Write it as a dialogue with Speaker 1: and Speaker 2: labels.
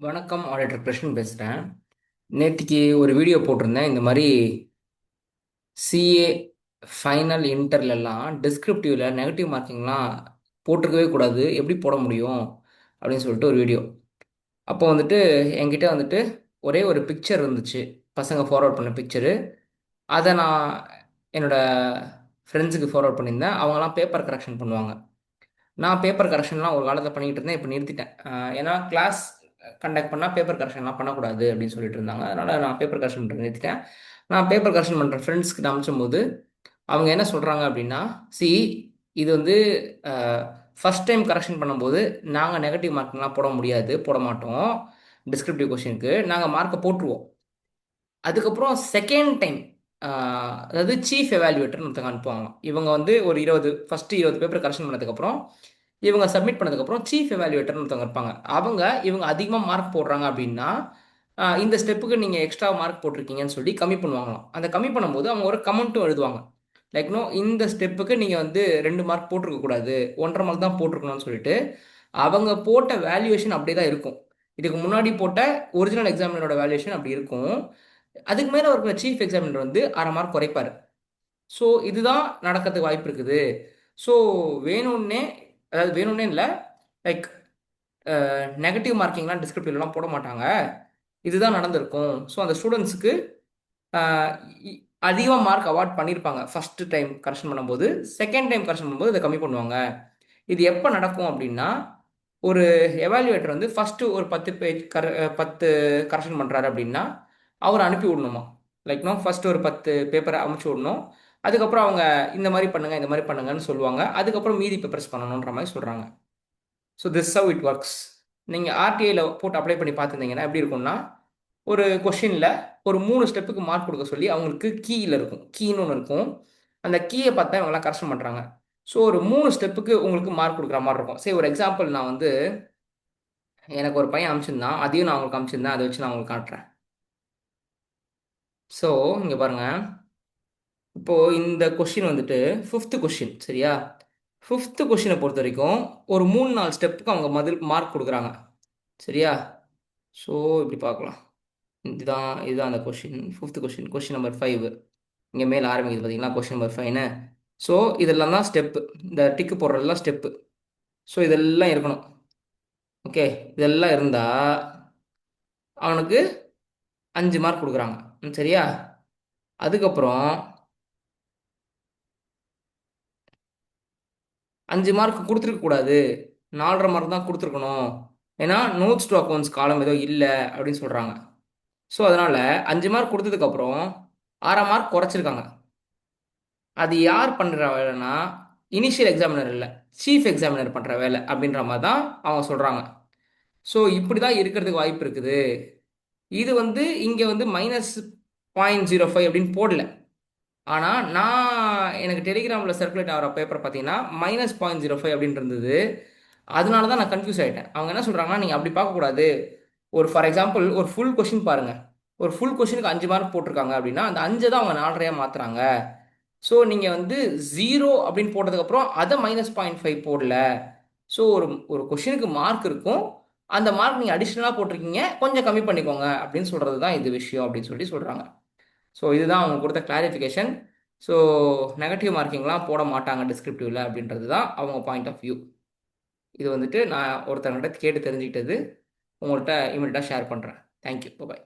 Speaker 1: வணக்கம் ஆடிட்டர் கிருஷ்ணன் பேசுகிறேன். நேத்திக்கு ஒரு வீடியோ போட்டிருந்தேன். இந்த மாதிரி சிஏ ஃபைனல் இன்டர்லலாம் டிஸ்கிரிப்டிவில் நெகட்டிவ் மார்க்கிங்லாம் போட்டிருக்கவே கூடாது, எப்படி போட முடியும் அப்படின்னு சொல்லிட்டு ஒரு வீடியோ. அப்போ வந்துட்டு என்கிட்ட வந்துட்டு ஒரே ஒரு பிக்சர் இருந்துச்சு, பசங்க ஃபார்வர்ட் பண்ண பிக்சரு. அதை நான் என்னோட ஃப்ரெண்ட்ஸுக்கு ஃபார்வர்ட் பண்ணியிருந்தேன். அவங்களாம் பேப்பர் கரெக்ஷன் பண்ணுவாங்க. நான் பேப்பர் கரெக்ஷன்லாம் ஒரு காலத்தில் பண்ணிக்கிட்டு இருந்தேன், இப்போ நிறுத்திட்டேன். ஏன்னா கிளாஸ் கண்டக்ட் பண்ணால் பேப்பர் கரெக்ஷன்லாம் பண்ணக்கூடாது அப்படின்னு சொல்லிட்டு இருந்தாங்க. அதனால் நான் பேப்பர் கரெக்ஷன் பண்ணுறது நிறுத்திட்டேன். நான் பேப்பர் கரெக்ஷன் பண்ணுற ஃப்ரெண்ட்ஸ்க்கு அனுப்பிச்சும் போது அவங்க என்ன சொல்கிறாங்க அப்படின்னா, சி, இது வந்து ஃபஸ்ட் டைம் கரெக்ஷன் பண்ணும்போது நாங்கள் நெகட்டிவ் மார்க்கிங்லாம் போட முடியாது, போட மாட்டோம். டிஸ்கிரிப்டிவ் கொஷினுக்கு நாங்கள் மார்க்கை போட்டுருவோம். அதுக்கப்புறம் செகண்ட் டைம், அதாவது சீஃப் எவாலுவேட்டர்னு ஒருத்தங்க அனுப்புவாங்க. இவங்க வந்து ஒரு 20 ஃபஸ்ட்டு 20 பேப்பர் கரெக்ஷன் பண்ணதுக்கப்புறம் இவங்க சப்மிட் பண்ணதுக்கப்புறம் சீஃப் எவாலுவேட்டர்னு ஒருத்தவங்க இருப்பாங்க. இவங்க அதிகமாக மார்க் போடுறாங்க அப்படின்னா, இந்த ஸ்டெப்புக்கு நீங்கள் எக்ஸ்ட்ரா மார்க் போட்டிருக்கீங்கன்னு சொல்லி கம்மி பண்ணுவாங்களாம். அந்த கம்மி பண்ணும்போது அவங்க ஒரு கமெண்ட்டும் எழுதுவாங்க. லைக் நோ, இந்த ஸ்டெப்புக்கு நீங்கள் வந்து 2 மார்க் போட்டிருக்க கூடாது, 1.5 மார்க் தான் போட்டிருக்கணும்னு சொல்லிட்டு அவங்க போட்ட வேல்யூவேஷன் அப்படியே தான் இருக்கும். இதுக்கு முன்னாடி போட்ட ஒரிஜினல் எக்ஸாமினரோட வேல்யூவேஷன் அப்படி இருக்கும். அதுக்கு மேலே இருக்கிற சீஃப் எக்ஸாமினர் வந்து 1/2 மார்க் குறைப்பார். ஸோ இதுதான் நடக்கிறதுக்கு வாய்ப்பு இருக்குது. ஸோ வேணும்னே, அதாவது வேணும்னே இல்லை, லைக் நெகட்டிவ் மார்க்கிங்லாம் டிஸ்கிரிப்டிவ்லாம் போட மாட்டாங்க. இதுதான் நடந்திருக்கும். ஸோ அந்த ஸ்டூடெண்ட்ஸுக்கு அதிகமாக மார்க் அவார்ட் பண்ணியிருப்பாங்க ஃபஸ்ட்டு டைம் கரெக்ஷன் பண்ணும்போது. செகண்ட் டைம் கரெக்ஷன் பண்ணும்போது இதை கம்மி பண்ணுவாங்க. இது எப்போ நடக்கும் அப்படின்னா, ஒரு எவாலுவேட்டர் வந்து ஃபஸ்ட்டு ஒரு 10 பேஜ் 10 கரெக்ஷன் பண்ணுறாரு அப்படின்னா அவர் அனுப்பி விடணுமா. லைக் நோ, ஃபஸ்ட்டு ஒரு 10 பேப்பரை அனுப்பிச்சி விடணும். அதுக்கப்புறம் அவங்க இந்த மாதிரி பண்ணுங்க, இந்த மாதிரி பண்ணுங்கன்னு சொல்லுவாங்க. அதுக்கப்புறம் மீதி பேப்பர்ஸ் பண்ணணுன்ற மாதிரி சொல்கிறாங்க. So this how it works. நீங்கள் ஆர்டிஐயில் போட்டு அப்ளை பண்ணி பார்த்துருந்தீங்கன்னா எப்படி இருக்கும்னா, ஒரு கொஷினில் ஒரு 3 ஸ்டெப்புக்கு மார்க் கொடுக்க சொல்லி அவங்களுக்கு கீயில் இருக்கும், கீன்னு ஒன்று இருக்கும். அந்த கீயை பார்த்தா இவங்கெல்லாம் கரெக்ஷன் பண்ணுறாங்க. ஸோ ஒரு 3 ஸ்டெப்புக்கு உங்களுக்கு மார்க் கொடுக்குற மாதிரி இருக்கும். சரி, ஒரு எக்ஸாம்பிள் நான் வந்து எனக்கு ஒரு பையன் அனுப்பிச்சிருந்தான், அதையும் நான் உங்களுக்கு அனுப்பிச்சிருந்தேன், அதை வச்சு நான் உங்களுக்கு காட்டுறேன். ஸோ இங்கே பாருங்கள், இப்போது இந்த கொஷின் வந்துட்டு ஃபிஃப்த்து கொஷின், சரியா? ஃபிஃப்த்து கொஷினை பொறுத்த வரைக்கும் ஒரு 3-4 ஸ்டெப்புக்கு அவங்க மார்க் கொடுக்குறாங்க, சரியா? ஸோ இப்படி பார்க்கலாம். இதுதான் அந்த question, fifth question, question number 5. இங்கே மேலே ஆரம்பிக்குது பார்த்தீங்களா, கொஷின் நம்பர் 5ன்னு. ஸோ இதெல்லாம் தான் ஸ்டெப்பு, இந்த டிக்கு போடுறதெல்லாம் ஸ்டெப்பு. ஸோ இதெல்லாம் இருக்கணும். ஓகே, இதெல்லாம் இருந்தால் அவனுக்கு 5 மார்க் கொடுக்குறாங்க. சரியா? அதுக்கப்புறம் 5 மார்க் கொடுத்துருக்க கூடாது, 4.5 மார்க் தான் கொடுத்துருக்கணும். ஏன்னா நோட்ஸ் டு அக்கௌண்ட்ஸ் காலம் ஏதோ இல்லை அப்படின்னு சொல்கிறாங்க. ஸோ அதனால் 5 மார்க் கொடுத்ததுக்கப்புறம் 6 மார்க் குறைச்சிருக்காங்க. அது யார் பண்ணுற வேலைன்னா, இனிஷியல் எக்ஸாமினர் இல்லை, சீஃப் எக்ஸாமினர் பண்ணுற வேலை அப்படின்ற மாதிரி தான் அவங்க சொல்கிறாங்க. ஸோ இப்படி தான் இருக்கிறதுக்கு வாய்ப்பு இருக்குது. இது வந்து இங்கே வந்து -0.05 அப்படின்னு போடல. ஆனால் எனக்கு டெலிகிராமில் சர்க்குலேட் ஆகிற பேப்பர் பார்த்தீங்கன்னா -0.05 அப்படின்னு இருந்தது. அதனால தான் நான் கன்ஃபியூஸ் ஆகிட்டேன். அவங்க என்ன சொல்கிறாங்கன்னா, நீங்கள் அப்படி பார்க்கக்கூடாது. ஒரு ஃபார் எக்ஸாம்பிள் ஒரு ஃபுல் கொஷின் பாருங்கள். ஒரு ஃபுல் கொஷினுக்கு 5 மார்க் போட்டிருக்காங்க அப்படின்னா அந்த 5 தான் அவங்க 4.5 மாற்றுறாங்க. ஸோ நீங்கள் வந்து 0 அப்படின்னு போட்டதுக்கப்புறம் அதை -0.5 போடல. ஸோ ஒரு ஒரு கொஷினுக்கு மார்க் இருக்கும், அந்த மார்க் நீங்கள் அடிஷ்னலாக போட்டிருக்கீங்க, கொஞ்சம் கம்மி பண்ணிக்கோங்க அப்படின்னு சொல்கிறது தான் இது விஷயம் அப்படின்னு சொல்லி சொல்கிறாங்க. ஸோ இதுதான் அவங்க கொடுத்த கிளாரிஃபிகேஷன். ஸோ நெகட்டிவ் மார்க்கிங்லாம் போட மாட்டாங்க டிஸ்கிரிப்டிவில் அப்படின்றது தான் அவங்க பாயிண்ட் ஆஃப் வியூ. இது வந்துட்டு நான் ஒருத்தவங்கள்ட்ட கேட்டு தெரிஞ்சுக்கிட்டது, உங்கள்கிட்ட இமீடியட்டாக ஷேர் பண்ணுறேன். தேங்க்யூ, பாய்.